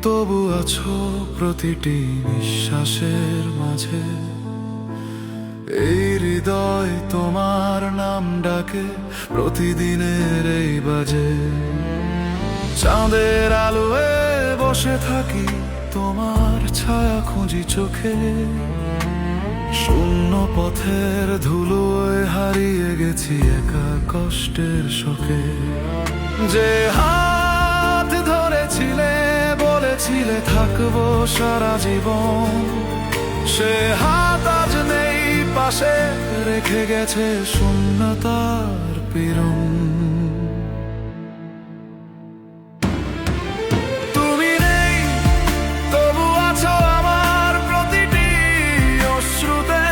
তবু আছো প্রতিটি নিঃশ্বাসের মাঝে। এই হৃদয় তোমার নাম ডাকে প্রতিদিনের এই বাজে। চাঁদের আলোয় বসে থাকি, তোমার ছায়া খুঁজি চোখে। শূন্য পথের ধুলোয় হারিয়ে গেছি একা কষ্টের শোকে। যে হাত ধরেছিলে, বলেছিলে থাকবো সারা জীবন, সে হাত আজ নেই পাশে, রেখে গেছে শূন্যতার পীড়ন। তুমি নেই, তবু আছো আমার প্রতিটি অশ্রুতে।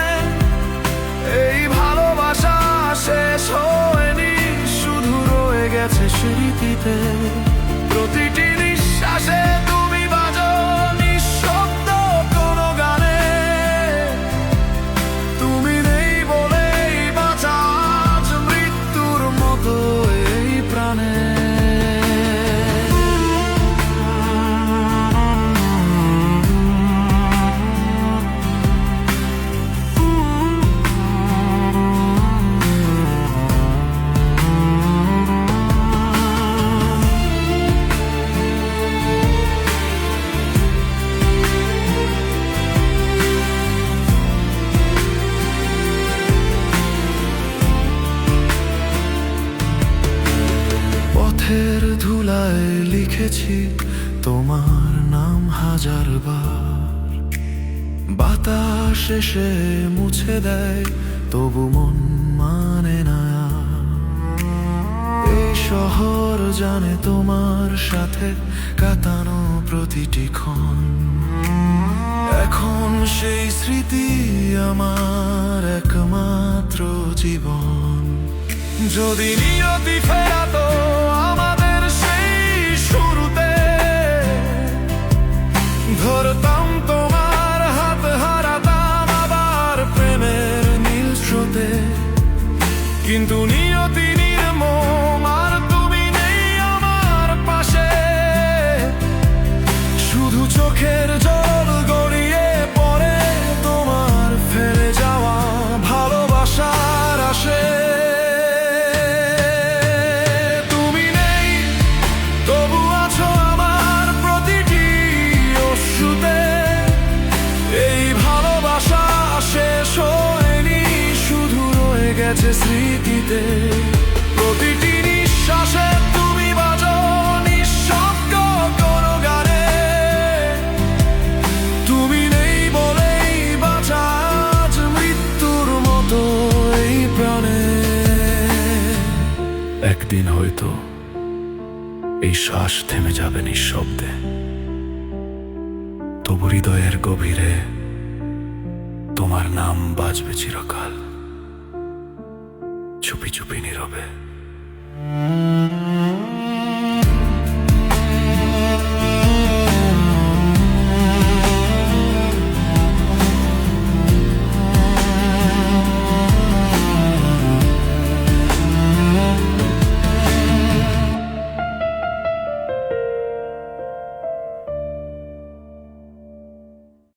এই ভালোবাসা শেষ হয়নি, শুধু রয়ে গেছে স্মৃতিতে। প্রতিটি নিঃশ্বাসে তুমি বাজো নিঃশব্দ কোনো গানে। তুমি নেই বলেই বাঁচা আজ মৃত্যুর মতো এই প্রাণে। পথের ধুলায় লিখেছি তোমার নাম হাজারবার। বাতাস এসে মুছে দেয়, তবু মন মানে না। এই শহর জানে তোমার সাথে কাটানো প্রতিটি ক্ষণ। এখন সেই স্মৃতি আমার একমাত্র জীবন। যদি নিয়তি ফেরাতো আমাদের সেই শুরুতে, ধরতাম তোমার হাত, হারাতাম আবার প্রেমের নীল স্রোতে। কিন্তু নিয়তি নির্মম, আর তুমি নেই আমার পাশে। শুধু চোখের জল গড়িয়ে পড়ে তোমার ফেলে যাওয়া ভালোবাসার আসে। স্মৃতিতে প্রতিটি নিঃশ্বাসে তুমি বাজো নিঃশব্দ কোনো গানে। তুমি নেই বলেই বাঁচা আজ মৃত্যুর মতো এই প্রাণে। একদিন হয়তো এই শ্বাস থেমে যাবে নিঃশব্দে, তবু হৃদয়ের গভীরে তোমার নাম বাজবে চিরকাল, চুপি চুপি নীরবে।